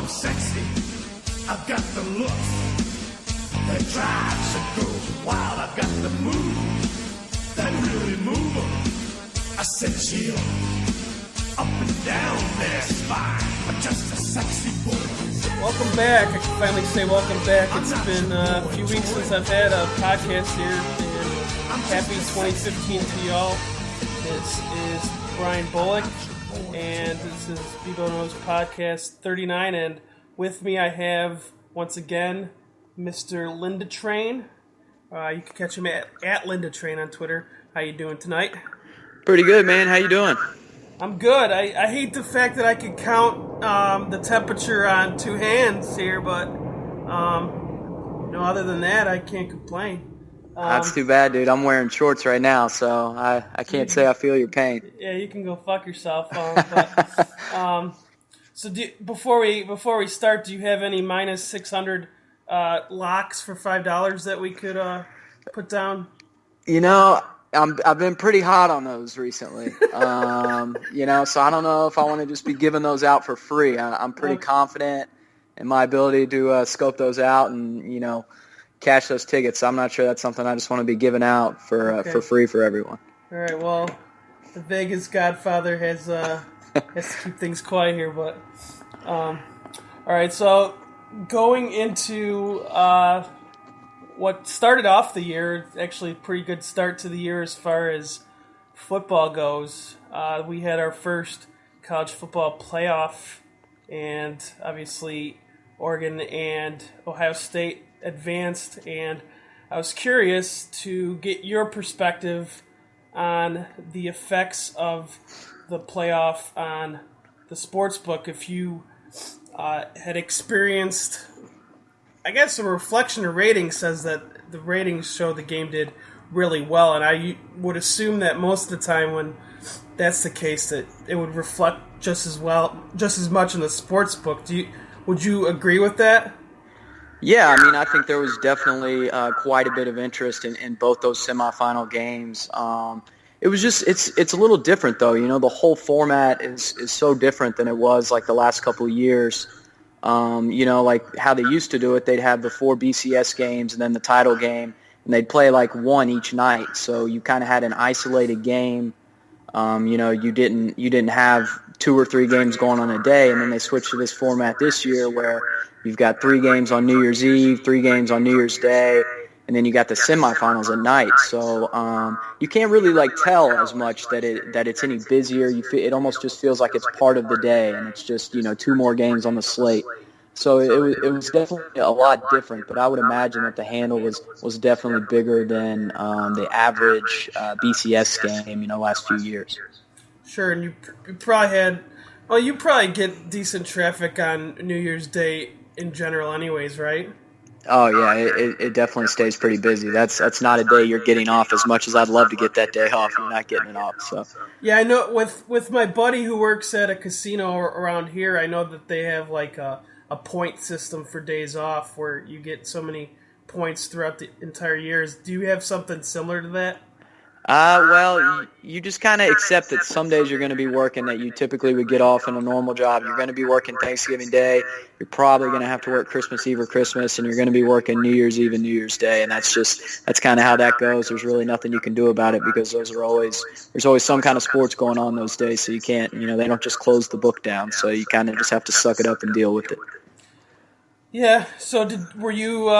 I'm sexy, I've got the looks that drives a girl wild. I've got the moves that really move them. I said chill, up and down their spine. I'm just a sexy boy. Welcome back. I can finally say welcome back. It's been a few weeks since I've had a podcast here, and happy 2015 to y'all. This is Brian Bullock, and this is BBoKnowsPod39, and with me I have, once again, Mr. Lindetrain. You can catch him at Lindetrain on Twitter. How you doing tonight? Pretty good, man. How you doing? I'm good. I hate the fact that I can count the temperature on two hands here, but other than that, I can't complain. That's too bad, dude. I'm wearing shorts right now, so I can't say I feel your pain. Yeah, you can go fuck yourself. So before we start, do you have any minus 600 locks for $5 that we could put down? I've been pretty hot on those recently. So I don't know if I want to just be giving those out for free. I'm pretty confident in my ability to scope those out and, cash those tickets. So I'm not sure that's something I just want to be giving out for free for everyone. All right, well, the Vegas Godfather has to keep things quiet here, but all right, so going into what started off the year, actually a pretty good start to the year as far as football goes. We had our first college football playoff, and obviously Oregon and Ohio State advanced, and I was curious to get your perspective on the effects of the playoff on the sports book. If you had experienced, I guess, a reflection of ratings says that the ratings show the game did really well, and I would assume that most of the time when that's the case, that it would reflect just as much in the sports book. Would you agree with that? Yeah, I think there was definitely quite a bit of interest in both those semifinal games. It was just it's a little different though. The whole format is so different than it was like the last couple of years. Like how they used to do it, they'd have the 4 BCS games and then the title game, and they'd play like one each night. So you kind of had an isolated game. You didn't have 2 or 3 games going on a day, and then they switched to this format this year where you've got 3 games on New Year's Eve, 3 games on New Year's Day, and then you got the semifinals at night. So you can't really tell as much that it's any busier. It almost just feels like it's part of the day, and it's just 2 more games on the slate. So it was definitely a lot different, but I would imagine that the handle was definitely bigger than the average BCS game last few years. Sure, and you probably get decent traffic on New Year's Day in general anyways, right? Oh yeah, it definitely stays pretty busy. That's not a day you're getting off as much as I'd love to get that day off. You're not getting it off. So yeah, I know with my buddy who works at a casino around here, I know that they have like a point system for days off where you get so many points throughout the entire years. Do you have something similar to that? Well, you just kind of accept that some days you're going to be working that you typically would get off in a normal job. You're going to be working Thanksgiving Day. You're probably going to have to work Christmas Eve or Christmas, and you're going to be working New Year's Eve and New Year's Day, and that's kind of how that goes. There's really nothing you can do about it because there's always some kind of sports going on those days, so you can't, they don't just close the book down, so you kind of just have to suck it up and deal with it. Yeah, so were you...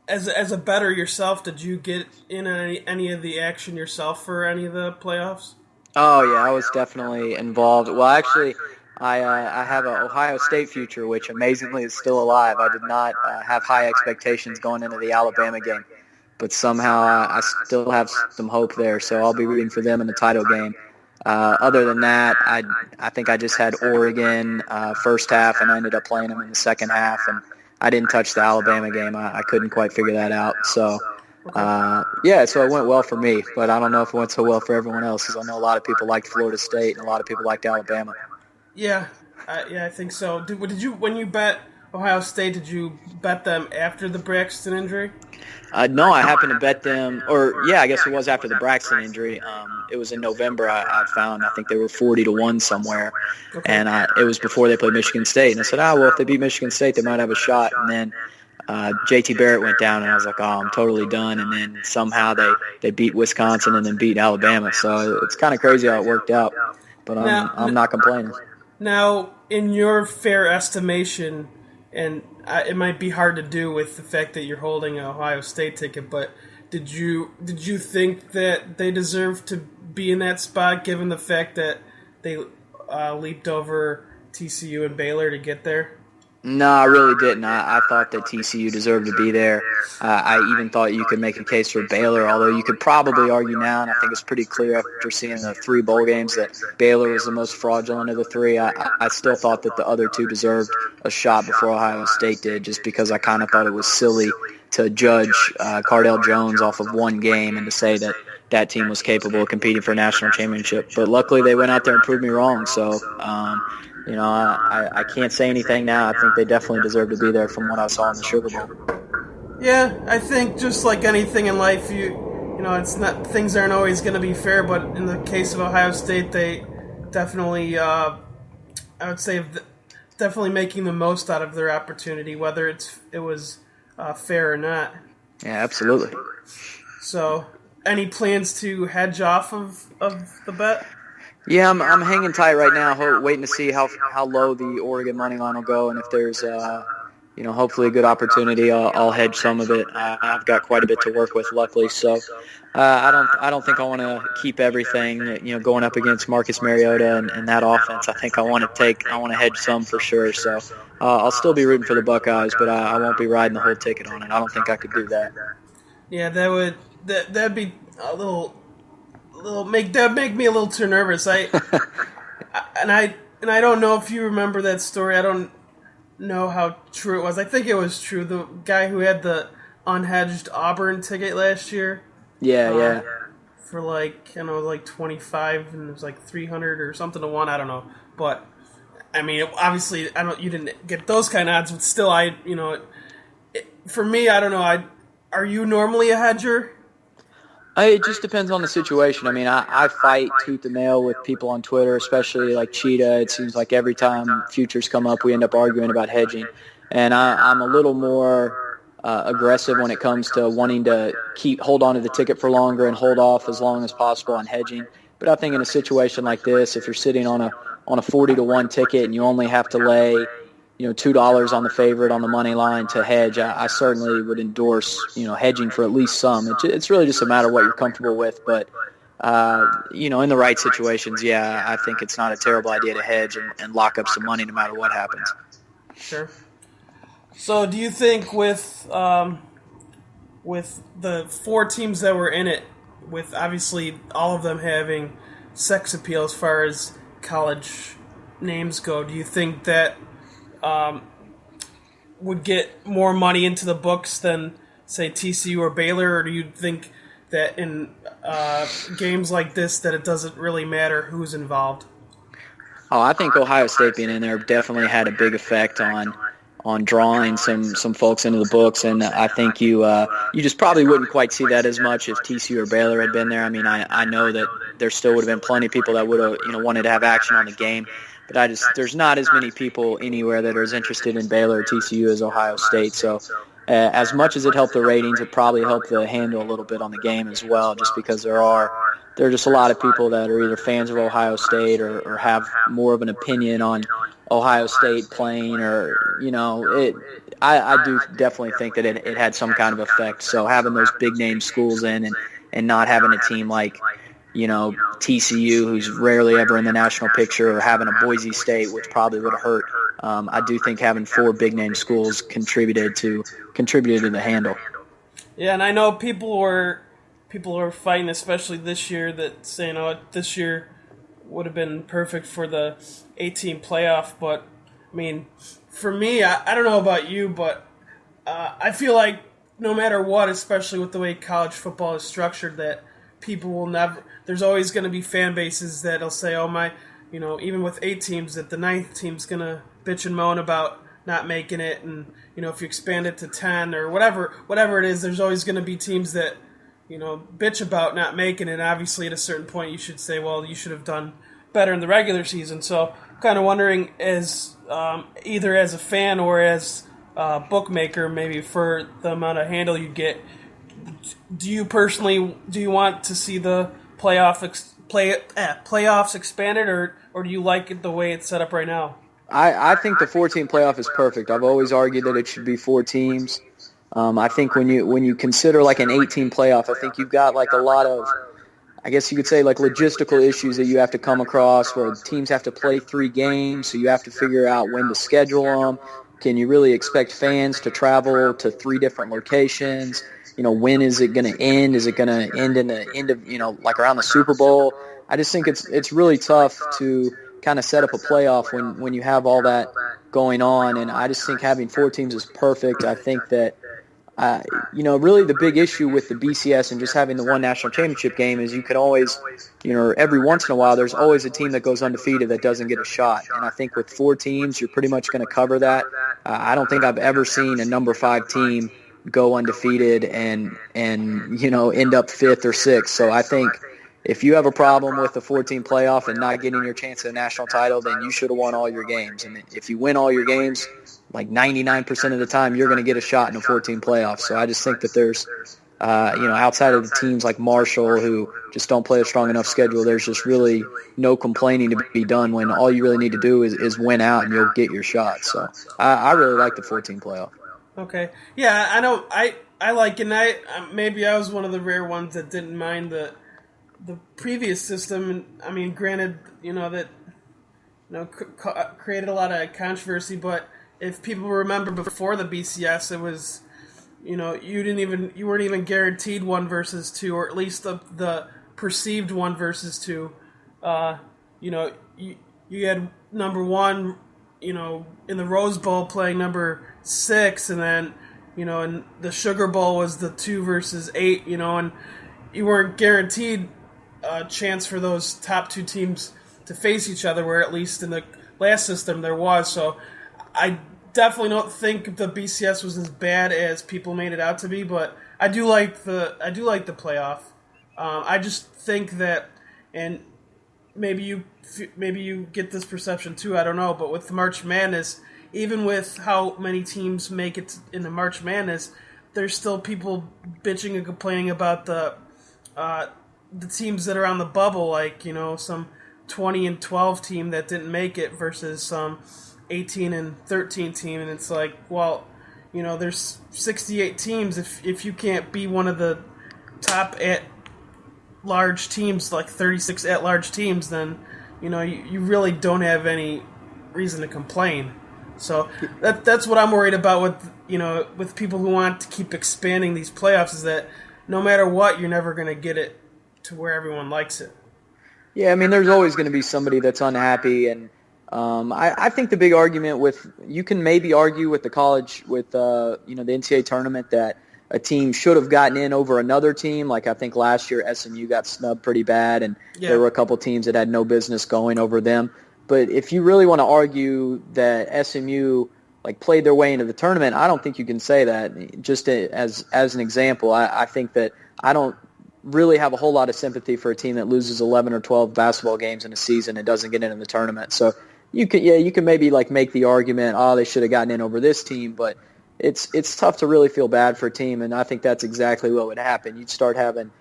As a bettor yourself, did you get in on any of the action yourself for any of the playoffs? Oh yeah, I was definitely involved. Well, actually, I have an Ohio State future, which amazingly is still alive. I did not have high expectations going into the Alabama game, but somehow I still have some hope there. So I'll be rooting for them in the title game. Other than that, I think I just had Oregon first half, and I ended up playing them in the second half, and I didn't touch the Alabama game. I couldn't quite figure that out. So, so it went well for me, but I don't know if it went so well for everyone else because I know a lot of people liked Florida State and a lot of people liked Alabama. Yeah, I think so. Did you when you bet Ohio State, did you bet them after the Braxton injury? No, I happened to bet them, I guess it was after the Braxton injury. It was in November. I found, I think they were 40-1 somewhere, Okay. and it was before they played Michigan State. And I said, well, if they beat Michigan State, they might have a shot. And then J.T. Barrett went down, and I was like, I'm totally done. And then somehow they beat Wisconsin and then beat Alabama. So it's kind of crazy how it worked out, but I'm not complaining. Now, in your fair estimation, and it might be hard to do with the fact that you're holding an Ohio State ticket, but did you think that they deserved to be in that spot, given the fact that they leaped over TCU and Baylor to get there? No, I really didn't. I thought that TCU deserved to be there. I even thought you could make a case for Baylor, although you could probably argue now, and I think it's pretty clear after seeing the 3 bowl games, that Baylor was the most fraudulent of the 3. I still thought that the other 2 deserved a shot before Ohio State did, just because I kind of thought it was silly to judge Cardell Jones off of 1 game and to say that that team was capable of competing for a national championship. But luckily they went out there and proved me wrong, so I can't say anything now. I think they definitely deserve to be there from what I saw in the Sugar Bowl. Yeah, I think just like anything in life, it's not, things aren't always going to be fair, but in the case of Ohio State, they definitely, I would say, definitely making the most out of their opportunity, whether it was fair or not. Yeah, absolutely. So, any plans to hedge off of the bet? Yeah, I'm hanging tight right now, waiting to see how low the Oregon money line will go, and if there's hopefully a good opportunity, I'll hedge some of it. I've got quite a bit to work with, luckily. So I don't think I want to keep everything. Going up against Marcus Mariota and that offense, I think I want to hedge some for sure. So I'll still be rooting for the Buckeyes, but I won't be riding the whole ticket on it. I don't think I could do that. Yeah, that'd be a little make me a little too nervous. I don't know if you remember that story. I don't know how true it was. I think it was true. The guy who had the unhedged Auburn ticket last year. Yeah. For like 25, and it was like 300 or something to 1. I don't know, but I mean, obviously, you didn't get those kind of odds, but still, for me, I don't know. Are you normally a hedger? It just depends on the situation. I mean, I fight tooth and nail with people on Twitter, especially like Cheetah. It seems like every time futures come up, we end up arguing about hedging. And I'm a little more aggressive when it comes to wanting to hold on to the ticket for longer and hold off as long as possible on hedging. But I think in a situation like this, if you're sitting on a 40-1 ticket and you only have to lay $2 on the favorite on the money line to hedge, I certainly would endorse, hedging for at least some. It's really just a matter of what you're comfortable with. But, in the right situations, yeah, I think it's not a terrible idea to hedge and lock up some money no matter what happens. Sure. So do you think with the 4 teams that were in it, with obviously all of them having sex appeal as far as college names go, do you think that would get more money into the books than, say, TCU or Baylor, or do you think that in games like this that it doesn't really matter who's involved? Oh, I think Ohio State being in there definitely had a big effect on drawing some folks into the books, and I think you just probably wouldn't quite see that as much if TCU or Baylor had been there. I mean, I know that there still would have been plenty of people that would have wanted to have action on the game. But there's not as many people anywhere that are as interested in Baylor or TCU as Ohio State. So as much as it helped the ratings, it probably helped the handle a little bit on the game as well, just because there are just a lot of people that are either fans of Ohio State or have more of an opinion on Ohio State playing, or, I do definitely think that it had some kind of effect. So having those big-name schools in and not having a team like, TCU, who's rarely ever in the national picture, or having a Boise State, which probably would have hurt. I do think having 4 big-name schools contributed to the handle. Yeah, and I know people were fighting, especially this year, that saying, this year would have been perfect for the 8-team playoff. But, I mean, for me, I don't know about you, but I feel like no matter what, especially with the way college football is structured, that people will never. There's always going to be fan bases that'll say, "Oh my," even with 8 teams, that the 9th team's going to bitch and moan about not making it, and if you expand it to 10 or whatever it is, there's always going to be teams that bitch about not making it. Obviously, at a certain point, you should say, well, you should have done better in the regular season. So, I'm kind of wondering, as either as a fan or as a bookmaker, maybe for the amount of handle you get, do you want to see the playoffs expanded, or do you like it the way it's set up right now? I think the 4-team playoff is perfect. I've always argued that it should be 4 teams. I think when you consider like an 8-team playoff, I think you've got like a lot of, I guess you could say, like logistical issues that you have to come across, where teams have to play 3 games, so you have to figure out when to schedule them. Can you really expect fans to travel to 3 different locations? When is it going to end? Is it going to end in the end of, like around the Super Bowl? I just think it's really tough to kind of set up a playoff when you have all that going on, and I just think having 4 teams is perfect. I think that really the big issue with the BCS and just having the one national championship game is you could always, every once in a while, there's always a team that goes undefeated that doesn't get a shot. And I think with 4 teams, you're pretty much going to cover that. I don't think I've ever seen a number 5 team go undefeated and end up 5th or 6th. So I think if you have a problem with the 4-team playoff and not getting your chance at a national title, then you should have won all your games. And if you win all your games, like 99% of the time, you're going to get a shot in a 4-team playoff. So I just think that there's, outside of the teams like Marshall who just don't play a strong enough schedule, there's just really no complaining to be done when all you really need to do is win out and you'll get your shot. So I really like the 4-team playoff. Okay. Yeah, I know. I like it. And maybe I was one of the rare ones that didn't mind the previous system. And I mean, granted, that created a lot of controversy. But if people remember before the BCS, it was you weren't even guaranteed 1 versus 2, or at least the perceived 1 versus 2. You had number 1, in the Rose Bowl playing number 6, and then, and the Sugar Bowl was the 2 versus 8, and you weren't guaranteed a chance for those top 2 teams to face each other, where at least in the last system there was. So I definitely don't think the BCS was as bad as people made it out to be, but I do like the playoff. I just think that, and maybe you get this perception too, I don't know, but with March Madness, even with how many teams make it in the March Madness, there's still people bitching and complaining about the teams that are on the bubble, like, some 20-12 team that didn't make it versus some 18-13 team, and it's like, well, there's 68 teams. If you can't be one of the top at-large teams, like 36 at-large teams, then you really don't have any reason to complain. So that's what I'm worried about with people who want to keep expanding these playoffs, is that no matter what, you're never going to get it to where everyone likes it. Yeah, I mean, there's always going to be somebody that's unhappy, and I think the big argument you can maybe argue with the college, with the NCAA tournament, that a team should have gotten in over another team. Like I think last year SMU got snubbed pretty bad, and there were a couple teams that had no business going over them. But if you really want to argue that SMU played their way into the tournament, I don't think you can say that. Just as an example, I think that I don't really have a whole lot of sympathy for a team that loses 11 or 12 basketball games in a season and doesn't get into the tournament. So you can maybe make the argument, they should have gotten in over this team, but it's tough to really feel bad for a team, and I think that's exactly what would happen. You'd start having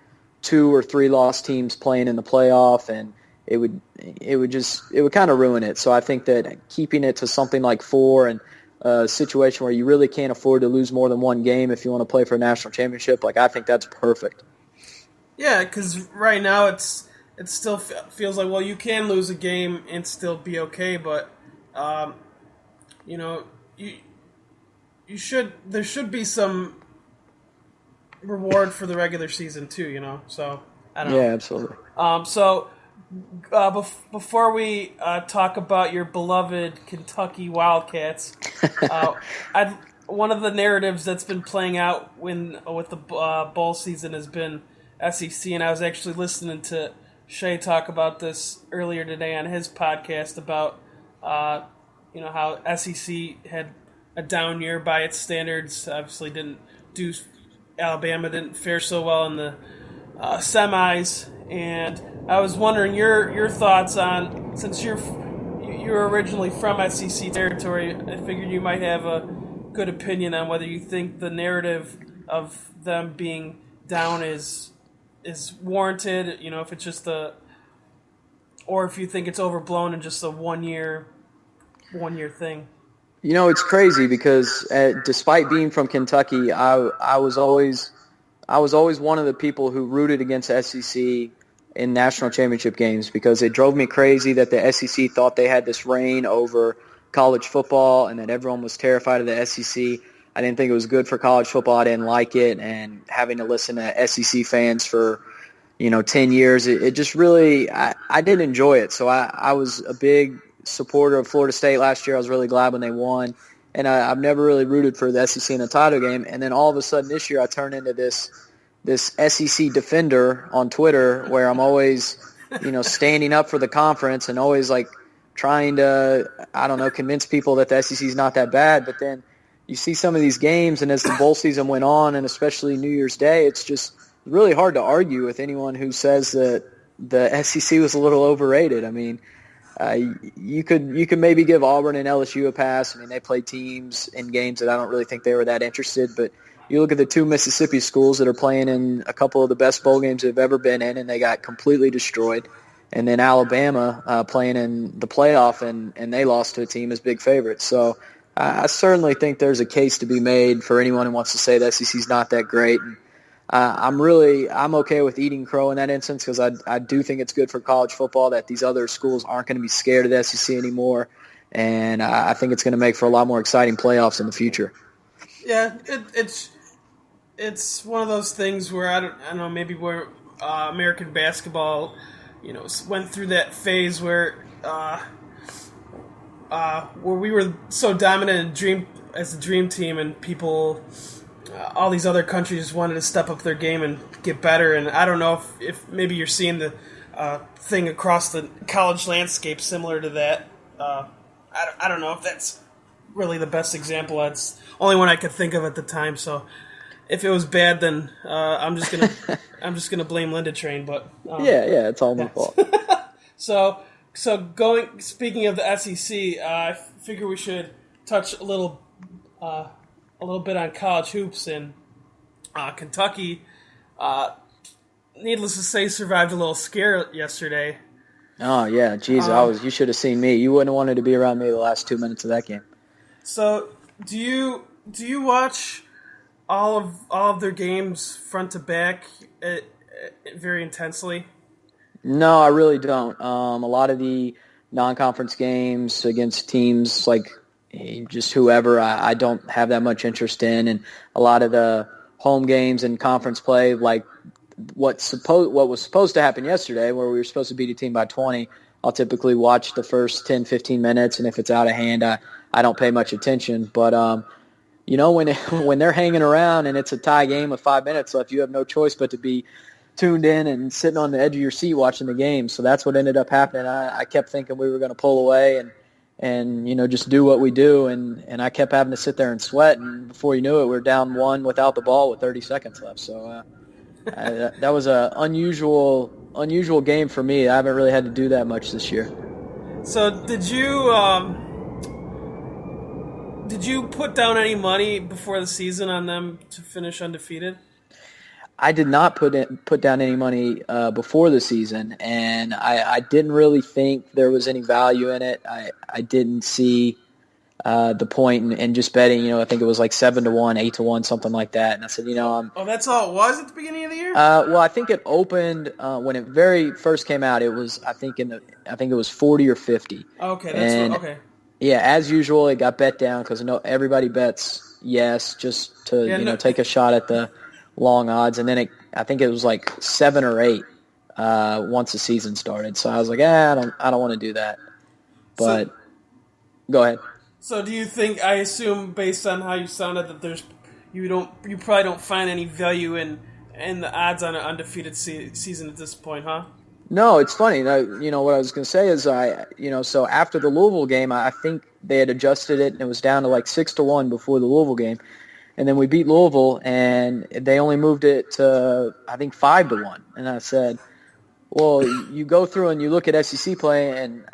2 or 3 lost teams playing in the playoff, and it would kind of ruin it. So I think that keeping it to something like 4, and a situation where you really can't afford to lose more than 1 game if you want to play for a national championship, I think that's perfect. Yeah, because right now it still feels like, well, you can lose a game and still be okay, but there should be some reward for the regular season too, So I don't know. Yeah, absolutely. Before we talk about your beloved Kentucky Wildcats, one of the narratives that's been playing out with the bowl season has been SEC, and I was actually listening to Shea talk about this earlier today on his podcast about how SEC had a down year by its standards. Obviously, Alabama didn't fare so well in the semis, and I was wondering your thoughts on, since you're originally from SEC territory, I figured you might have a good opinion on whether you think the narrative of them being down is warranted. If it's just or if you think it's overblown and just a one year thing. It's crazy because despite being from Kentucky, I was always one of the people who rooted against the SEC in national championship games because it drove me crazy that the SEC thought they had this reign over college football and that everyone was terrified of the SEC. I didn't think it was good for college football. I didn't like it, and having to listen to SEC fans for 10 years, it just really, I didn't enjoy it. So I was a big supporter of Florida State last year. I was really glad when they won, and I've never really rooted for the SEC in a title game. And then all of a sudden this year I turned into this SEC defender on Twitter where I'm always, standing up for the conference and always like trying to, convince people that the SEC is not that bad. But then you see some of these games, and as the bowl season went on, and especially New Year's Day, it's just really hard to argue with anyone who says that the SEC was a little overrated. I mean, you could maybe give Auburn and LSU a pass. I mean, they played teams in games that I don't really think they were that interested. But you look at the two Mississippi schools that are playing in a couple of the best bowl games they've ever been in, and they got completely destroyed. And then Alabama playing in the playoff, and they lost to a team as big favorites. So I certainly think there's a case to be made for anyone who wants to say the SEC's not that great. And I'm okay with eating crow in that instance because I do think it's good for college football that these other schools aren't going to be scared of the SEC anymore, and I think it's going to make for a lot more exciting playoffs in the future. Yeah, it's one of those things where I don't know, maybe where American basketball went through that phase where we were so dominant as a dream team, and people. All these other countries wanted to step up their game and get better, and I don't know if maybe you're seeing the thing across the college landscape similar to that. I don't know if that's really the best example. That's the only one I could think of at the time. So if it was bad, then I'm just gonna blame Lindetrain. But yeah, it's all my fault. So speaking of the SEC, I figure we should touch a little bit on college hoops in Kentucky. Needless to say, survived a little scare yesterday. Oh yeah, geez, you should have seen me. You wouldn't have wanted to be around me the last 2 minutes of that game. So, do you watch all of their games front to back very intensely? No, I really don't. A lot of the non-conference games against teams like just whoever I don't have that much interest in, and a lot of the home games and conference play, like what was supposed to happen yesterday, where we were supposed to beat a team by 20, I'll typically watch the first 10, 15 minutes, and if it's out of hand, I don't pay much attention. But when they're hanging around and it's a tie game with 5 minutes left, you have no choice but to be tuned in and sitting on the edge of your seat watching the game. So that's what ended up happening. I kept thinking we were going to pull away and just do what we do, and I kept having to sit there and sweat, and before you knew it, we were down one without the ball with 30 seconds left. So that was an unusual game for me. I haven't really had to do that much this year. So did you put down any money before the season on them to finish undefeated? I did not put down any money before the season, and I didn't really think there was any value in it. I didn't see the point in just betting. I think it was like 7-1, 8-1, something like that. And I said, that's all it was at the beginning of the year. Well, I think it opened when it very first came out. It was I think it was 40 or 50. Okay, okay. Yeah, as usual, it got bet down because everybody bets yes just to take a shot at the long odds, and then I think it was like 7 or 8 once the season started. So I was like, I don't want to do that. But go ahead. So do you think? I assume based on how you sounded that you probably don't find any value in the odds on an undefeated season at this point, huh? No, it's funny. What I was going to say is so after the Louisville game, I think they had adjusted it and it was down to like 6-1 before the Louisville game. And then we beat Louisville and they only moved it to, I think, 5-1. And I said, well, you go through and you look at SEC play, and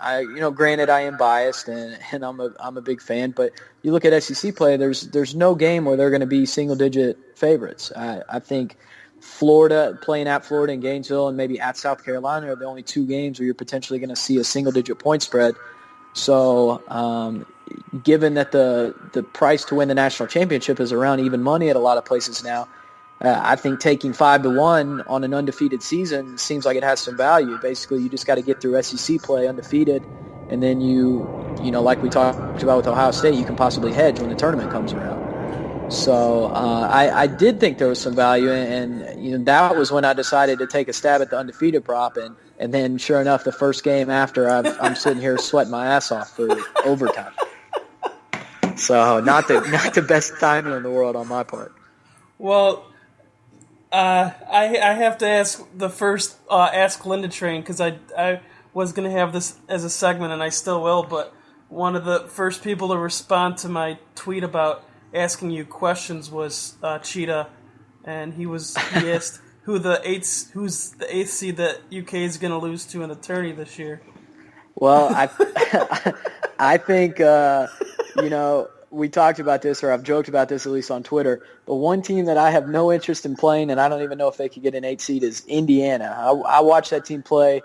granted I am biased and I'm a big fan, but you look at SEC play, there's no game where they're going to be single digit favorites. I think Florida, playing at Florida and Gainesville, and maybe at South Carolina are the only two games where you're potentially going to see a single digit point spread. So, given that the price to win the national championship is around even money at a lot of places now, I think taking 5-1 on an undefeated season seems like it has some value. Basically, you just got to get through SEC play undefeated, and then like we talked about with Ohio State, you can possibly hedge when the tournament comes around. So I did think there was some value, and that was when I decided to take a stab at the undefeated prop, and then sure enough, the first game after, I'm sitting here sweating my ass off for overtime. So not the best timing in the world on my part. Well, I have to ask ask Lindetrain, because I was going to have this as a segment, and I still will, but one of the first people to respond to my tweet about asking you questions was Cheetah, and he asked who's the eighth seed that UK is going to lose to in the tourney this year. Well, I think we talked about this, or I've joked about this at least on Twitter, but one team that I have no interest in playing, and I don't even know if they could get an 8 seed, is Indiana. I watched that team play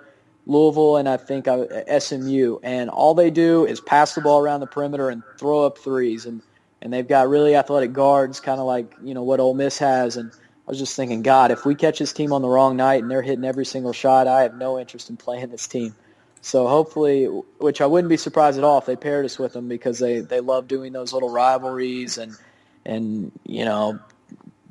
Louisville and I think SMU, and all they do is pass the ball around the perimeter and throw up threes, and they've got really athletic guards, kind of like what Ole Miss has, and I was just thinking, God, if we catch this team on the wrong night and they're hitting every single shot, I have no interest in playing this team. So hopefully, which I wouldn't be surprised at all if they paired us with them, because they love doing those little rivalries and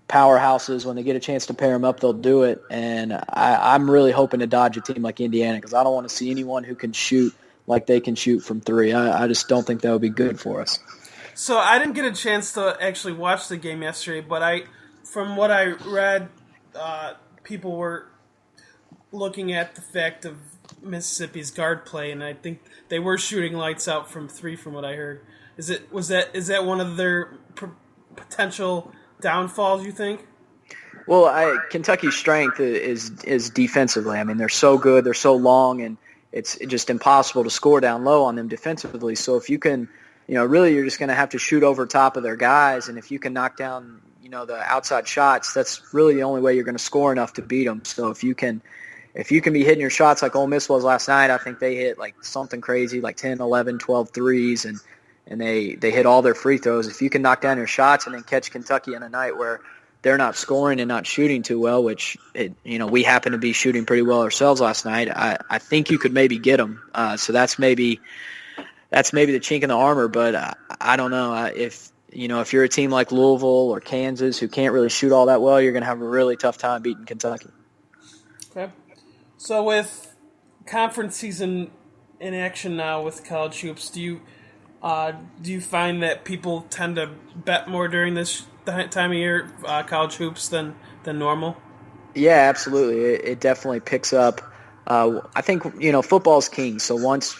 powerhouses. When they get a chance to pair them up, they'll do it. And I'm really hoping to dodge a team like Indiana, because I don't want to see anyone who can shoot like they can shoot from three. I just don't think that would be good for us. So I didn't get a chance to actually watch the game yesterday, but from what I read, people were looking at the fact of Mississippi's guard play, and I think they were shooting lights out from three, from what I heard. Is that one of their potential downfalls, you think? Well, Kentucky's strength is defensively. I mean, they're so good, they're so long, and it's just impossible to score down low on them defensively. So if you can, really you're just going to have to shoot over top of their guys, and if you can knock down, the outside shots, that's really the only way you're going to score enough to beat them. So if you can be hitting your shots like Ole Miss was last night, I think they hit like something crazy, like 10, 11, 12 threes, and they hit all their free throws. If you can knock down your shots and then catch Kentucky on a night where they're not scoring and not shooting too well, which we happen to be shooting pretty well ourselves last night, I think you could maybe get them. So that's maybe the chink in the armor. But I don't know if you're a team like Louisville or Kansas who can't really shoot all that well, you're going to have a really tough time beating Kentucky. Okay. So with conference season in action now with college hoops, do you find that people tend to bet more during this time of year, college hoops, than normal? Yeah, absolutely. It definitely picks up. I think football's king. So once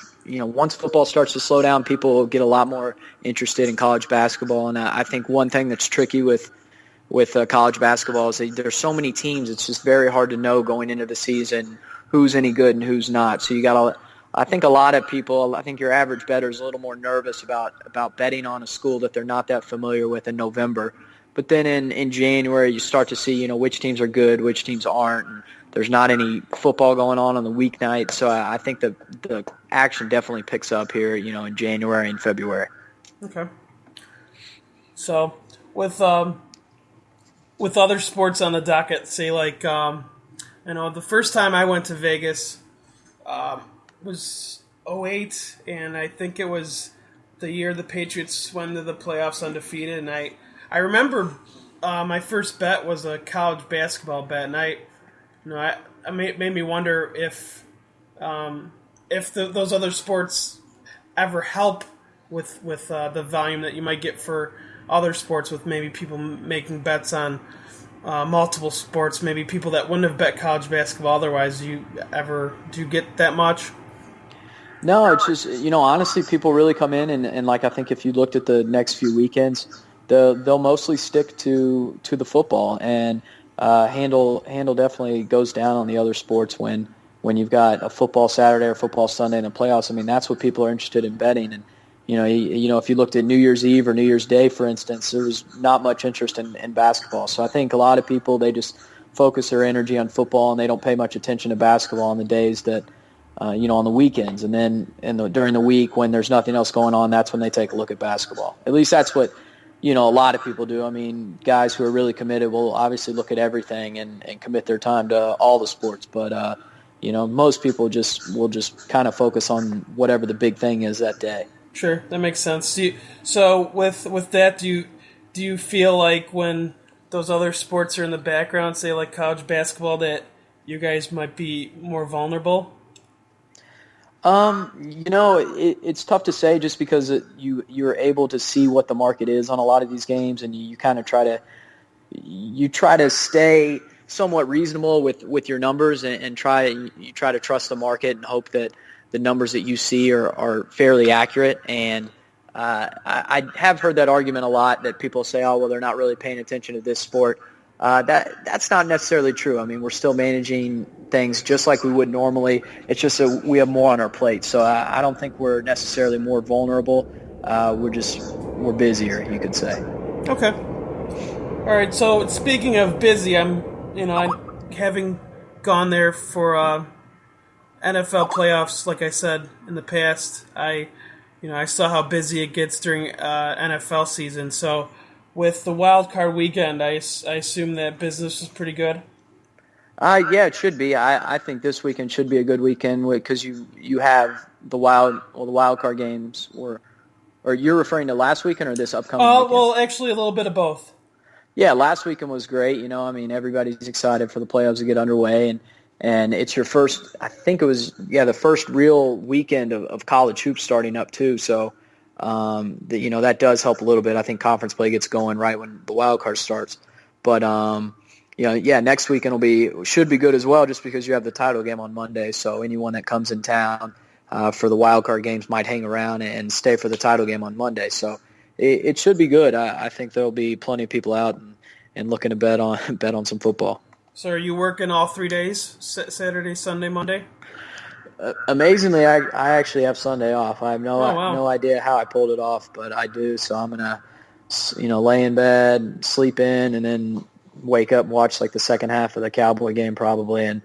football starts to slow down, people will get a lot more interested in college basketball. And I think one thing that's tricky with college basketball is that there's so many teams. It's just very hard to know going into the season who's any good and who's not. So you got I think a lot of people, I think your average bettor is a little more nervous about betting on a school that they're not that familiar with in November. But then in January, you start to see, which teams are good, which teams aren't. And there's not any football going on the weeknight. So I think the action definitely picks up here, in January and February. Okay. So with other sports on the docket, say like, the first time I went to Vegas was 2008, and I think it was the year the Patriots went to the playoffs undefeated, and I remember my first bet was a college basketball bet, and I made me wonder if those other sports ever help with the volume that you might get for other sports, with maybe people making bets on multiple sports, maybe people that wouldn't have bet college basketball otherwise. Do you get that much? No, it's just, honestly, people really come in and like I think if you looked at the next few weekends, they'll mostly stick to the football, and handle definitely goes down on the other sports when you've got a football Saturday or football Sunday in the playoffs. I mean, that's what people are interested in betting. And if you looked at New Year's Eve or New Year's Day, for instance, there was not much interest in basketball. So I think a lot of people, they just focus their energy on football and they don't pay much attention to basketball on the days that on the weekends, and then during the week when there's nothing else going on, that's when they take a look at basketball. At least that's what a lot of people do. I mean, guys who are really committed will obviously look at everything and commit their time to all the sports. But most people will just kind of focus on whatever the big thing is that day. Sure, that makes sense. So with that, do you feel like when those other sports are in the background, say like college basketball, that you guys might be more vulnerable? It's tough to say just because you're able to see what the market is on a lot of these games, and you kind of try to stay somewhat reasonable with your numbers and try to trust the market and hope that the numbers that you see are fairly accurate. And I have heard that argument a lot, that people say, oh, well, they're not really paying attention to this sport. That's not necessarily true. I mean, we're still managing things just like we would normally. It's just that we have more on our plate. So I don't think we're necessarily more vulnerable. We're busier, you could say. Okay. All right. So speaking of busy, I'm having gone there for NFL playoffs. Like I said in the past, I saw how busy it gets during NFL season. So with the wild card weekend, I assume that business is pretty good. Yeah, it should be. I think this weekend should be a good weekend because you have the wild card games. Or you're referring to last weekend or this upcoming weekend? Well, actually, a little bit of both. Yeah, last weekend was great. Everybody's excited for the playoffs to get underway, and it's your first. I think it was the first real weekend of college hoops starting up too. So. That does help a little bit. I think conference play gets going right when the wild card starts. But next weekend should be good as well, just because you have the title game on Monday. So anyone that comes in town for the wild card games might hang around and stay for the title game on Monday. So it should be good. I think there'll be plenty of people out and looking to bet on some football. So are you working all 3 days? Saturday, Sunday, Monday? Amazingly, I actually have Sunday off. I have no idea how I pulled it off, but I do. So I'm gonna, lay in bed, sleep in, and then wake up and watch like the second half of the Cowboy game probably, and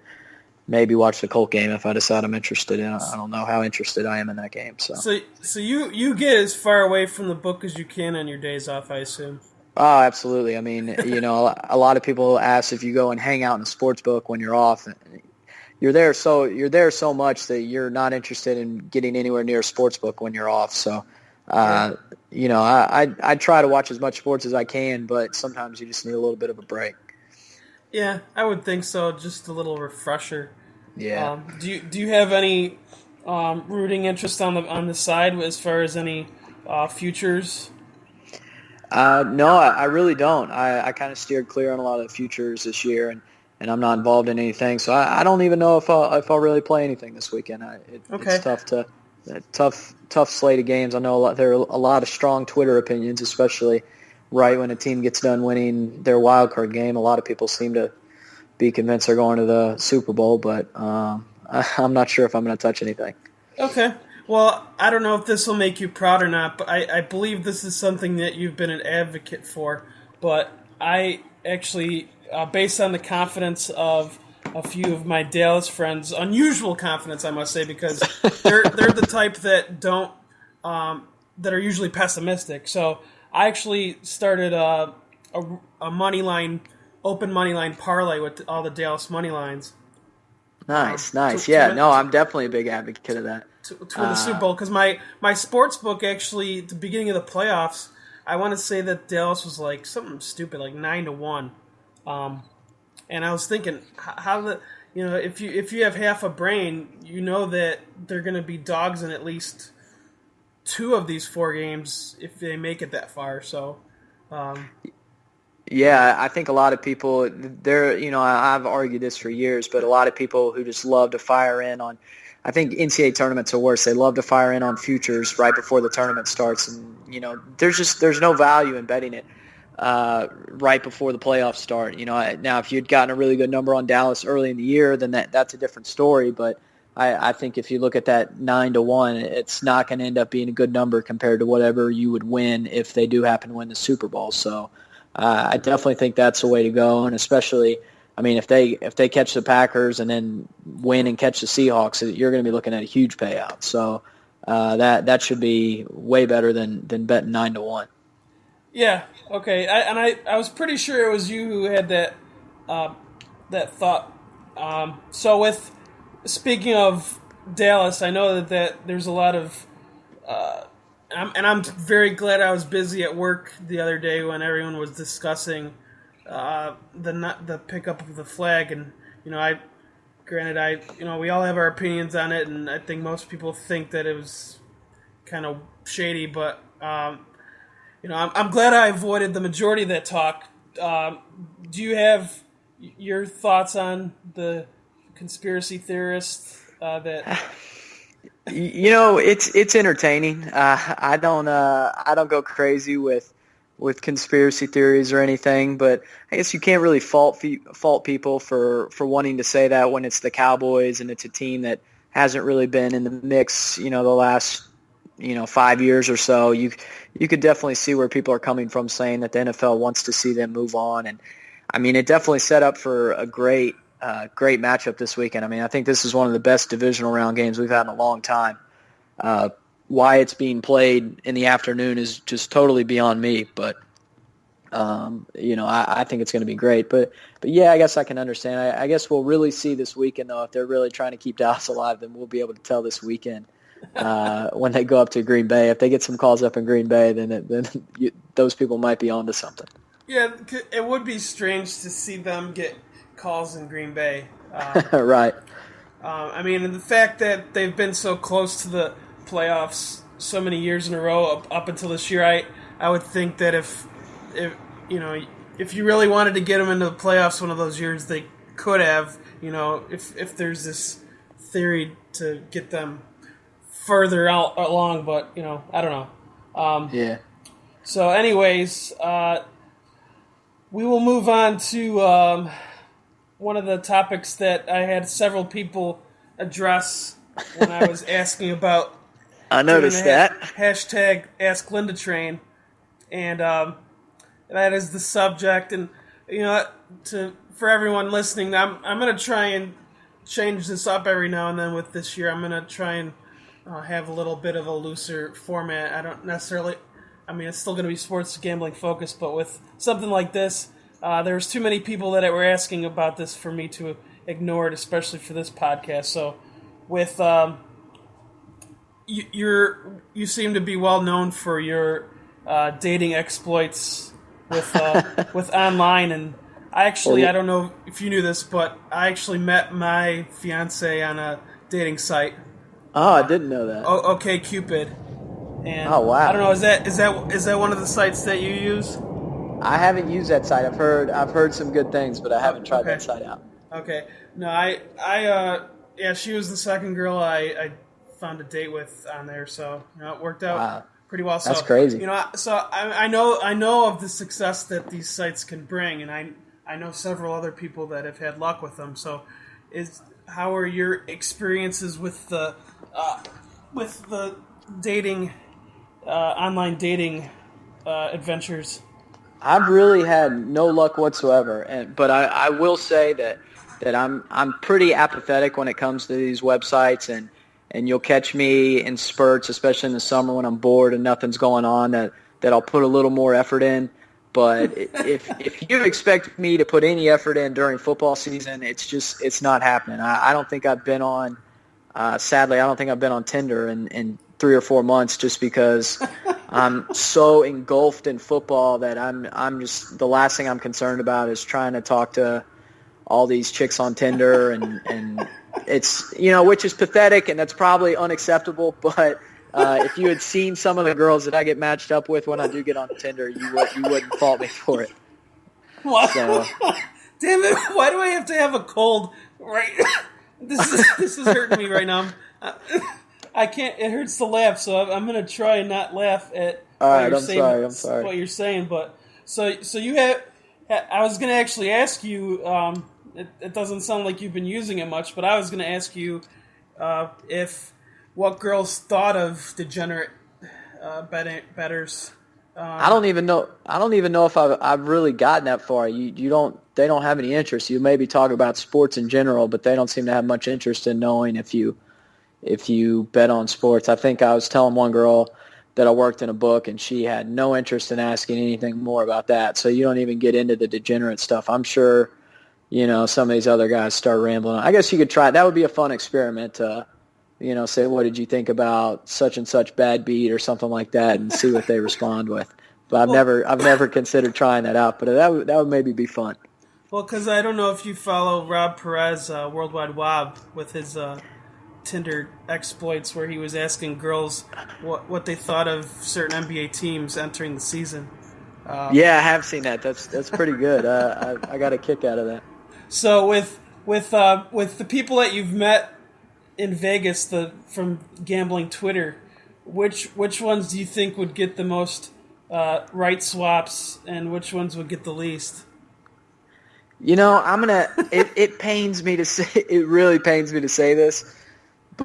maybe watch the Colt game if I decide I'm interested in. I don't know how interested I am in that game. So you get as far away from the book as you can on your days off, I assume. Oh, absolutely. I mean, a lot of people ask if you go and hang out in a sports book when you're off. You're there so much that you're not interested in getting anywhere near a sports book when you're off. So, I try to watch as much sports as I can, but sometimes you just need a little bit of a break. Yeah, I would think so. Just a little refresher. Yeah. Do you have any rooting interest on the side as far as any futures? No, I really don't. I kind of steered clear on a lot of the futures this year, and I'm not involved in anything, so I don't even know if I'll really play anything this weekend. It's tough slate of games. I know there are a lot of strong Twitter opinions, especially right when a team gets done winning their wild card game. A lot of people seem to be convinced they're going to the Super Bowl, but I'm not sure if I'm going to touch anything. Okay. Well, I don't know if this will make you proud or not, but I believe this is something that you've been an advocate for. But I actually, based on the confidence of a few of my Dallas friends, unusual confidence, I must say, because they're the type that don't that are usually pessimistic. So I actually started a money line, open money line parlay with all the Dallas money lines. Nice. I'm definitely a big advocate of that. To win the Super Bowl, because my sports book actually, at the beginning of the playoffs, I want to say that Dallas was like something stupid, like 9-1, and I was thinking if you have half a brain, you know that they're going to be dogs in at least 2 of these 4 games if they make it that far. So, Yeah, I think a lot of people, I've argued this for years, but a lot of people who just love to fire in on, I think NCAA tournaments are worse. They love to fire in on futures right before the tournament starts. And, there's no value in betting it right before the playoffs start. Now if you'd gotten a really good number on Dallas early in the year, then that's a different story. But I think if you look at that 9-1, it's not going to end up being a good number compared to whatever you would win if they do happen to win the Super Bowl. So I definitely think that's the way to go, and especially, if they catch the Packers and then win and catch the Seahawks, you're going to be looking at a huge payout. So that should be way better than betting 9-1. Yeah. Okay. I was pretty sure it was you who had that thought. So speaking of Dallas, I know that there's a lot of. I'm very glad I was busy at work the other day when everyone was discussing the pickup of the flag, and we all have our opinions on it, and I think most people think that it was kind of shady, but I'm glad I avoided the majority of that talk. Do you have your thoughts on the conspiracy theorists that? It's entertaining. I don't go crazy with conspiracy theories or anything, but I guess you can't really fault people for wanting to say that when it's the Cowboys and it's a team that hasn't really been in the mix, the last 5 years or so. You could definitely see where people are coming from saying that the NFL wants to see them move on, and it definitely set up for a great matchup this weekend. I think this is one of the best divisional round games we've had in a long time. Why it's being played in the afternoon is just totally beyond me, but I think it's going to be great. But yeah, I guess I can understand. I guess we'll really see this weekend, though. If they're really trying to keep Dallas alive, then we'll be able to tell this weekend when they go up to Green Bay. If they get some calls up in Green Bay, then those people might be onto something. Yeah, it would be strange to see them get calls in Green Bay. Right. And the fact that they've been so close to the playoffs so many years in a row up until this year, I would think that if you really wanted to get them into the playoffs one of those years, they could have. If there's this theory to get them further along, but I don't know. Yeah. So, anyways, we will move on to one of the topics that I had several people address when I was asking about. I noticed that. Hashtag Ask Lindetrain. And that is the subject. And, for everyone listening, I'm going to try and change this up every now and then with this year. I'm going to try and have a little bit of a looser format. I don't necessarily... it's still going to be sports gambling focused, but with something like this, there's too many people that were asking about this for me to ignore it, especially for this podcast. So, with you seem to be well known for your dating exploits with online, and I don't know if you knew this, but I actually met my fiance on a dating site. Oh, I didn't know that. Okay, Cupid. And oh wow! I don't know. Is that one of the sites that you use? I haven't used that site. I've heard some good things, but I haven't tried that site out. Okay. No, she was the second girl I found a date with on there, so it worked out pretty well. That's crazy. I know of the success that these sites can bring, and I know several other people that have had luck with them. So, how are your experiences with the dating, online dating adventures? I've really had no luck whatsoever, but I will say that I'm pretty apathetic when it comes to these websites, and you'll catch me in spurts, especially in the summer when I'm bored and nothing's going on, that I'll put a little more effort in. But if you expect me to put any effort in during football season, it's not happening. I don't think I've been on. Sadly, I don't think I've been on Tinder in 3 or 4 months, just because I'm so engulfed in football that I'm just, the last thing I'm concerned about is trying to talk to all these chicks on Tinder, and it's, which is pathetic, and that's probably unacceptable. But if you had seen some of the girls that I get matched up with when I do get on Tinder, you wouldn't fault me for it. What? So, Damn it! Why do I have to have a cold? Right. This is hurting me right now. I can't. It hurts to laugh, so I'm gonna try and not laugh at I'm sorry. what you're saying. But so you have. I was gonna actually ask you. It doesn't sound like you've been using it much, but I was gonna ask you if what girls thought of degenerate betters. I don't even know if I've really gotten that far. You don't. They don't have any interest. You maybe talk about sports in general, but they don't seem to have much interest in knowing if you bet on sports. I think I was telling one girl that I worked in a book, and she had no interest in asking anything more about that. So you don't even get into the degenerate stuff. I'm sure, some of these other guys start rambling. I guess you could try. That would be a fun experiment to, say, what did you think about such and such bad beat or something like that, and see what they respond with. But I've never considered trying that out. But that would maybe be fun. Well, because I don't know if you follow Rob Perez, Worldwide Wob, with his Tinder exploits, where he was asking girls what they thought of certain NBA teams entering the season. Yeah, I have seen that. That's pretty good. I got a kick out of that. So with the people that you've met in Vegas, from gambling Twitter, which ones do you think would get the most right swaps, and which ones would get the least? It pains me to say. It really pains me to say this.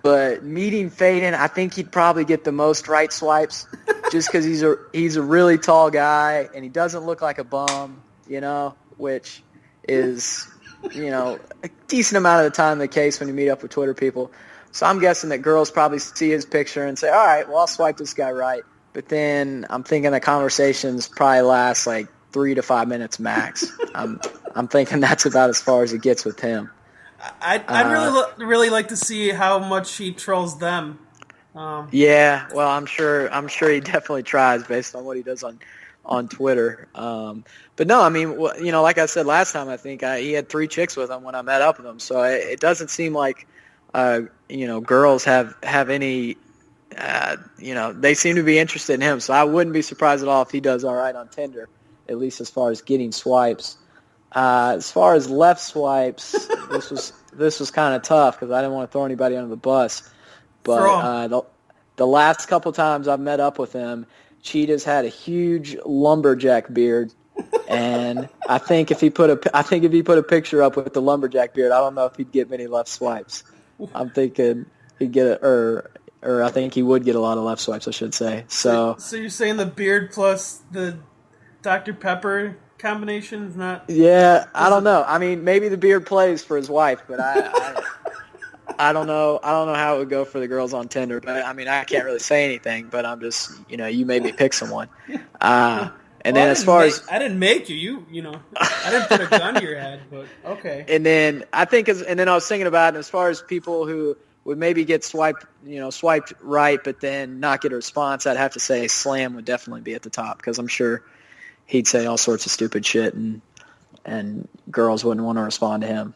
But meeting Faden, I think he'd probably get the most right swipes, just because he's a really tall guy and he doesn't look like a bum, which is, a decent amount of the time the case when you meet up with Twitter people. So I'm guessing that girls probably see his picture and say, all right, well, I'll swipe this guy right. But then I'm thinking the conversations probably last like 3 to 5 minutes max. I'm thinking that's about as far as it gets with him. I'd really like to see how much he trolls them. Yeah, well, I'm sure he definitely tries based on what he does on Twitter. But no, I mean, like I said last time, I think he had 3 chicks with him when I met up with him. So it doesn't seem like girls have any. They seem to be interested in him. So I wouldn't be surprised at all if he does all right on Tinder, at least as far as getting swipes. As far as left swipes, this was kind of tough because I didn't want to throw anybody under the bus. But the last couple times I've met up with him, Cheetah's had a huge lumberjack beard, and I think if he put a picture up with the lumberjack beard, I don't know if he'd get many left swipes. I'm thinking he'd get or I think he would get a lot of left swipes, I should say. So you're saying the beard plus the Dr. Pepper combination is not? Yeah, I don't know. I mean, maybe the beard plays for his wife, but I don't know. I don't know how it would go for the girls on Tinder. But I mean, I can't really say anything. But I'm just, you made me pick someone. And then as far as I didn't make you, I didn't put a gun to your head. But okay. And then I was thinking about it as far as people who would maybe get swiped right, but then not get a response. I'd have to say Slam would definitely be at the top because I'm sure he'd say all sorts of stupid shit, and girls wouldn't want to respond to him.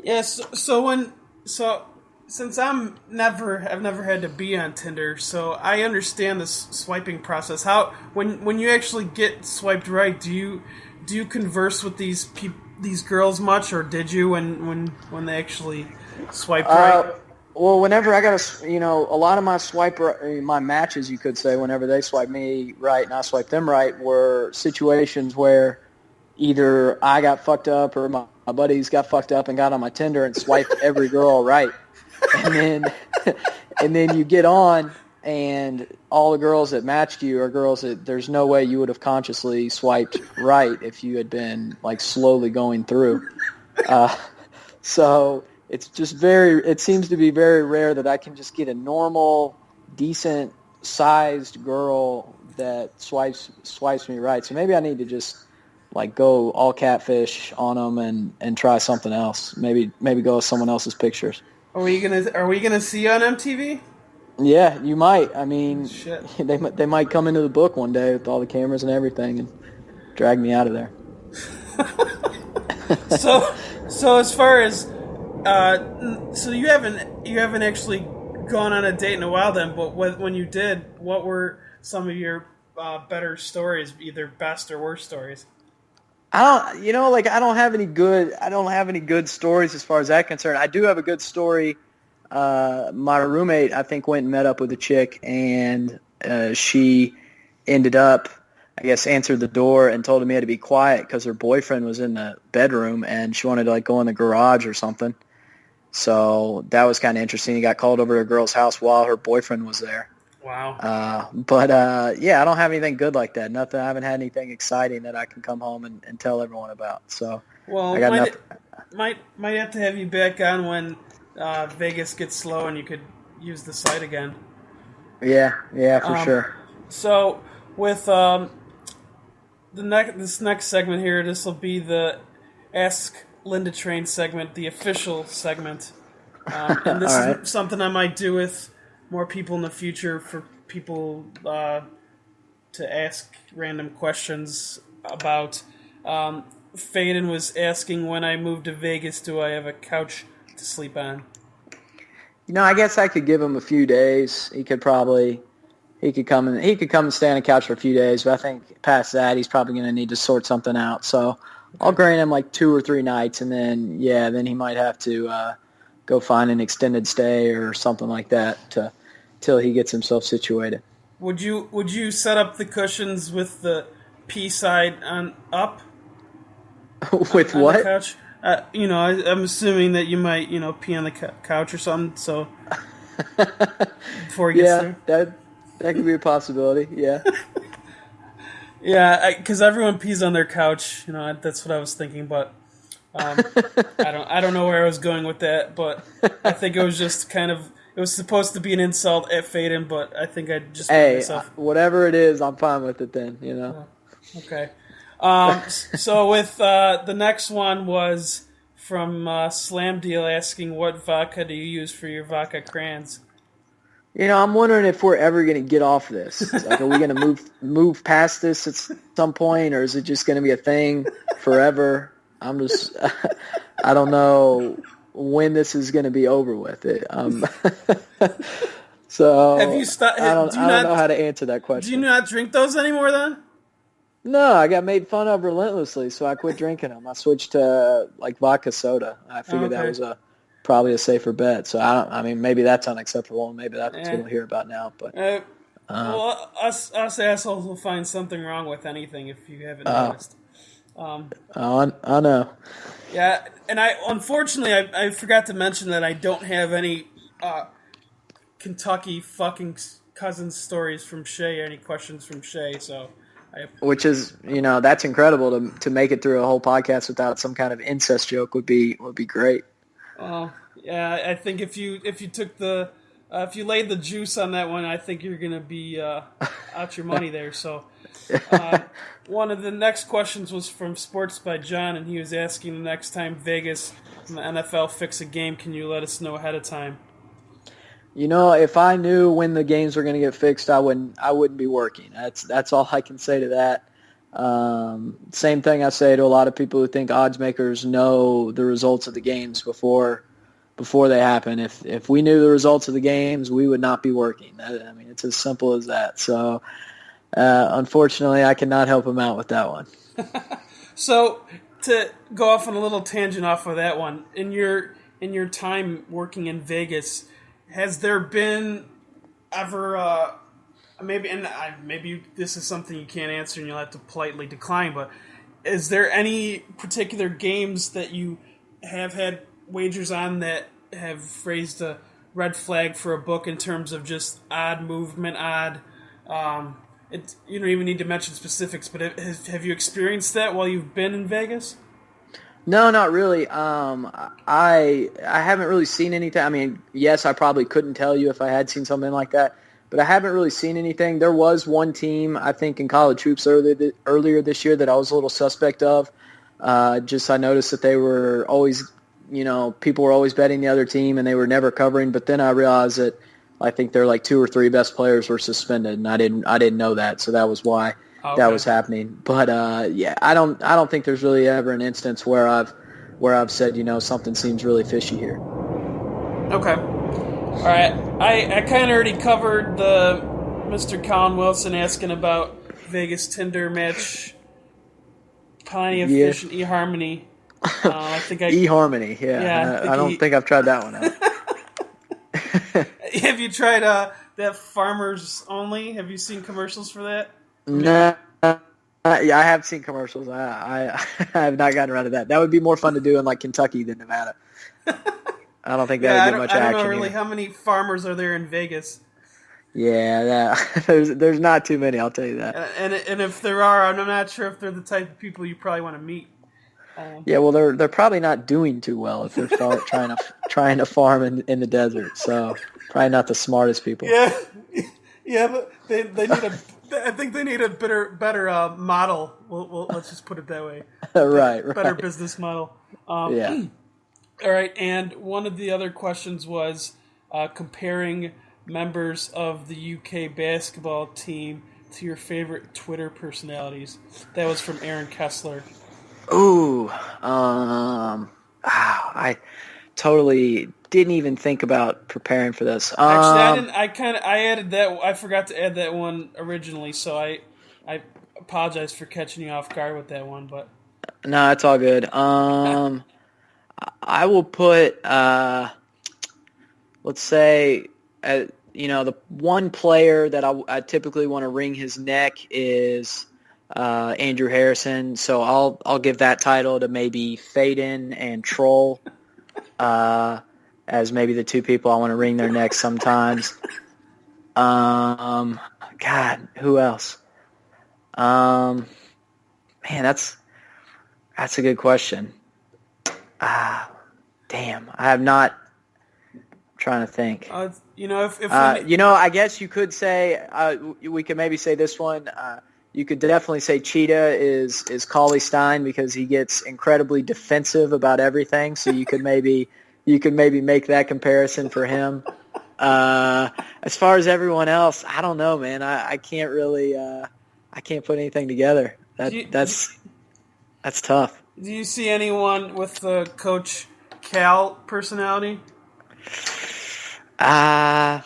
Yes. So since I've never had to be on Tinder, so I understand this swiping process. How when you actually get swiped right, do you converse with these girls much, or did you when they actually swiped right? Well, whenever I got a lot of my matches, you could say, whenever they swiped me right and I swiped them right, were situations where either I got fucked up or my buddies got fucked up and got on my Tinder and swiped every girl right. And then you get on, and all the girls that matched you are girls that there's no way you would have consciously swiped right if you had been like slowly going through. So it's just it seems to be very rare that I can just get a normal, decent sized girl that swipes me right. So maybe I need to just like go all catfish on them and try something else. Maybe go with someone else's pictures. Are we gonna see you on MTV? Yeah, you might. I mean, shit. They might come into the book one day with all the cameras and everything and drag me out of there. So as far as so you haven't actually gone on a date in a while then, but when you did, what were some of your better stories, either best or worst stories? I don't have any good stories as far as that concerned. I do have a good story. My roommate, I think, went and met up with a chick, and she ended up, I guess, answered the door and told him he had to be quiet because her boyfriend was in the bedroom and she wanted to like go in the garage or something. So that was kind of interesting. He got called over to a girl's house while her boyfriend was there. Wow. But I don't have anything good like that. Nothing. I haven't had anything exciting that I can come home and tell everyone about. So well, I got nothing. Might have to have you back on when Vegas gets slow and you could use the site again. Yeah, for sure. So with this next segment here, this will be the Ask Lindetrain segment, the official segment. And this is something I might do with more people in the future for people to ask random questions about. Faden was asking, when I move to Vegas, do I have a couch to sleep on? I guess I could give him a few days. He could come and stay on the couch for a few days, but I think past that he's probably going to need to sort something out. So I'll grant him like 2 or 3 nights, and then he might have to go find an extended stay or something like that till he gets himself situated. Would you set up the cushions with the P side on up? With on what? The couch? I'm assuming that you might pee on the couch or something. So before he gets there. That could be a possibility. Yeah. Yeah, because everyone pees on their couch. That's what I was thinking, but I don't know where I was going with that. But I think it was just kind of, it was supposed to be an insult at Faden, but I think I just made myself. Whatever it is, I'm fine with it then. Okay. So with the next one was from Slam Deal asking, what vodka do you use for your vodka crayons? I'm wondering if we're ever going to get off this. Like, are we going to move past this at some point, or is it just going to be a thing forever? I don't know when this is going to be over with. So have you I don't know how to answer that question. Do you not drink those anymore then? No, I got made fun of relentlessly, so I quit drinking them. I switched to like vodka soda. I figured that was probably a safer bet. So maybe that's unacceptable, and maybe that's what we'll hear about now. But well, us assholes will find something wrong with anything if you haven't noticed. I know. Yeah, and unfortunately I forgot to mention that I don't have any Kentucky fucking cousin stories from Shay, any questions from Shay, so. Which is, that's incredible to make it through a whole podcast without some kind of incest joke would be great. Yeah, I think if you took if you laid the juice on that one, I think you're gonna be out your money there. So, one of the next questions was from Sports by John, and he was asking, the next time Vegas and the NFL fix a game, can you let us know ahead of time? If I knew when the games were going to get fixed, I wouldn't be working. That's all I can say to that. Same thing I say to a lot of people who think odds makers know the results of the games before they happen. If we knew the results of the games, we would not be working. It's as simple as that. So, unfortunately, I cannot help him out with that one. So, to go off on a little tangent off of that one, in your time working in Vegas, has there been ever maybe this is something you can't answer and you'll have to politely decline, but is there any particular games that you have had wagers on that have raised a red flag for a book in terms of just odd movement, you don't even need to mention specifics, but have you experienced that while you've been in Vegas? No, not really. I haven't really seen anything. Yes, I probably couldn't tell you if I had seen something like that, but I haven't really seen anything. There was one team, I think, in college hoops earlier this year that I was a little suspect of. I noticed that they were always, people were always betting the other team and they were never covering. But then I realized that I think their 2 or 3 best players were suspended, and I didn't know that, so that was why. Okay. That was happening. But I don't think there's really ever an instance where I've said, something seems really fishy here. Okay. All right. I kind of already covered the Mr. Colin Wilson asking about Vegas Tinder match Plenty of Fish and eHarmony. I think eHarmony, yeah. I don't think I've tried that one out. Have you tried that Farmers Only? Have you seen commercials for that? No. Yeah, I have seen commercials. I have not gotten around to that. That would be more fun to do in like Kentucky than Nevada. I don't think that would get much action. I don't know really here. how many farmers are there in Vegas. Yeah, there's not too many. I'll tell you that. And if there are, I'm not sure if they're the type of people you probably want to meet. Yeah, well, they're probably not doing too well if they're trying to farm in the desert. So probably not the smartest people. Yeah, but they need a. I think they need a better model. Let's just put it that way. Right. Better business model. Yeah. All right, and one of the other questions was comparing members of the UK basketball team to your favorite Twitter personalities. That was from Aaron Kessler. Ooh, I totally didn't even think about preparing for this. Actually, I added that. I forgot to add that one originally, so I apologize for catching you off guard with that one. But no, it's all good. I will put, let's say, the one player that I typically want to wring his neck is Andrew Harrison. So I'll give that title to maybe Faden and Troll as maybe the two people I want to wring their necks sometimes. God, who else? Man, that's a good question. Damn, I have not. I'm trying to think. I guess you could say we could maybe say this one. You could definitely say Cheetah is Cauley Stein because he gets incredibly defensive about everything. So you could maybe make that comparison for him. As far as everyone else, I don't know, man. I can't really. I can't put anything together. That's tough. Do you see anyone with the Coach Cal personality? I'll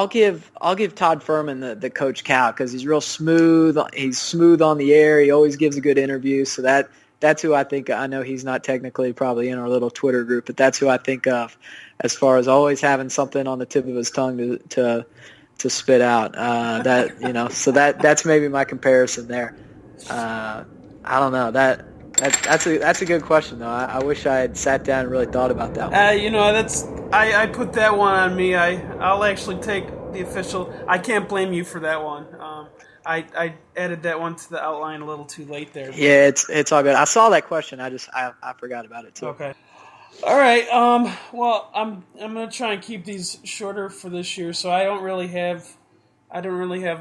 give Todd Furman the Coach Cal because he's real smooth. He's smooth on the air. He always gives a good interview. So that's who I think. I know he's not technically probably in our little Twitter group, but that's who I think of as far as always having something on the tip of his tongue to spit out. So that's maybe my comparison there. I don't know that's a good question though. I wish I had sat down and really thought about that one. I put that one on me. I'll actually take the official. I can't blame you for that one. I added that one to the outline a little too late there. Yeah, it's all good. I saw that question. I forgot about it too. Okay. All right. Well, I'm gonna try and keep these shorter for this year, so I don't really have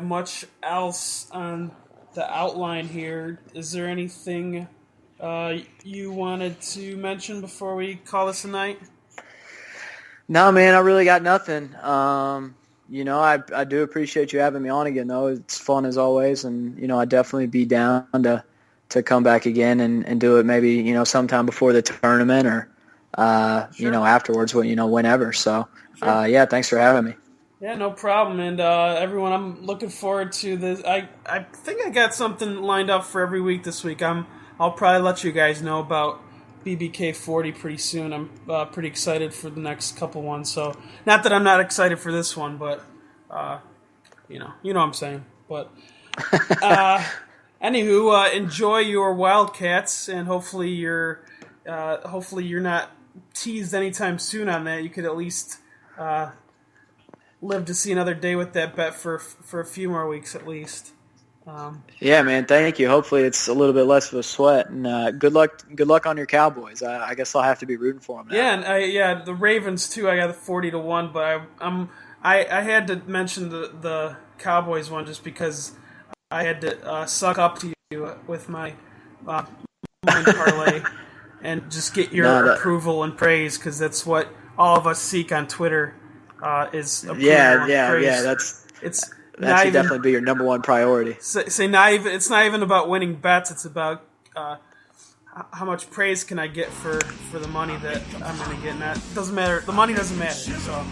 much else on the outline here. Is there anything you wanted to mention before we call this a night? No, man, I really got nothing. I do appreciate you having me on again, though. It's fun as always, and I'd definitely be down to come back again and do it maybe sometime before the tournament or afterwards, whenever. So, Sure. Yeah, thanks for having me. Yeah, no problem. And everyone, I'm looking forward to this. I think I got something lined up for every week this week. I'll probably let you guys know about BBK40 pretty soon. I'm pretty excited for the next couple ones. So, not that I'm not excited for this one, but you know what I'm saying. But anywho, enjoy your Wildcats, and hopefully you're not teased anytime soon on that. You could at least live to see another day with that bet for a few more weeks at least. Yeah, man. Thank you. Hopefully, it's a little bit less of a sweat. And good luck on your Cowboys. I guess I'll have to be rooting for them now. Yeah, and the Ravens too. I got a 40-1, but I had to mention the Cowboys one just because I had to suck up to you with my mind parlay and just get your approval and praise because that's what all of us seek on Twitter. Is approval and praise. That should definitely be your number one priority. It's not even about winning bets. It's about how much praise can I get for the money that I'm going to get. And that doesn't matter. The money doesn't matter. So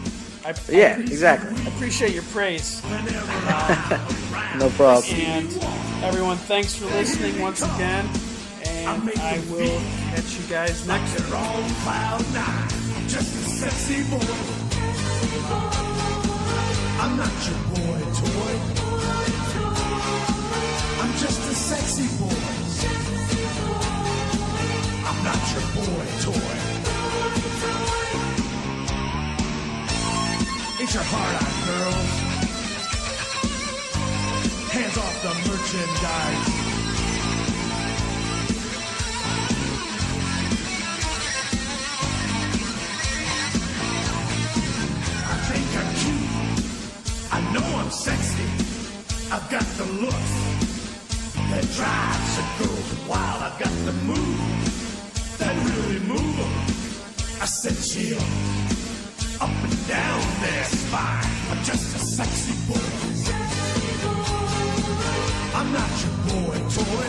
Yeah, exactly. I appreciate your praise. No problem. And everyone, thanks for listening once again. And I will catch you guys next They're on cloud nine, just a sexy boy. I'm not your boy toy. I'm just a sexy boy. I'm not your boy toy. Ain't your heart out, girls? Hands off the merchandise. I think I'm cute. I know I'm sexy. I've got the looks that drives a girl wild. I've got the moves that really move them. I said chill up and down their spine. I'm just a sexy boy. I'm not your boy toy.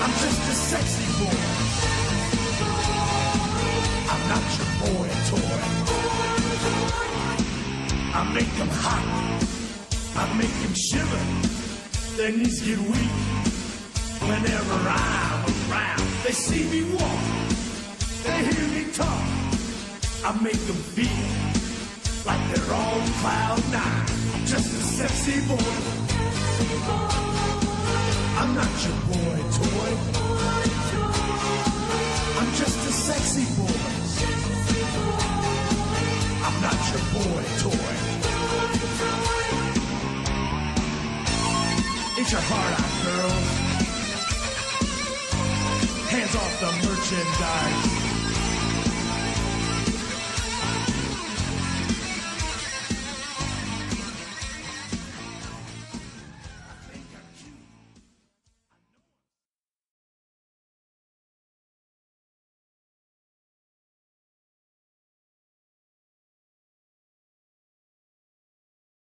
I'm just a sexy boy. I'm not your boy toy. I make them hot. I make them shiver. Their knees get weak whenever I'm around. They see me walk. They hear me talk. I make them feel like they're on cloud nine. I'm just a sexy boy. I'm not your boy toy. I'm just a sexy boy. I'm not your boy toy. Ain't your heart out, girls? Hands off the merchandise.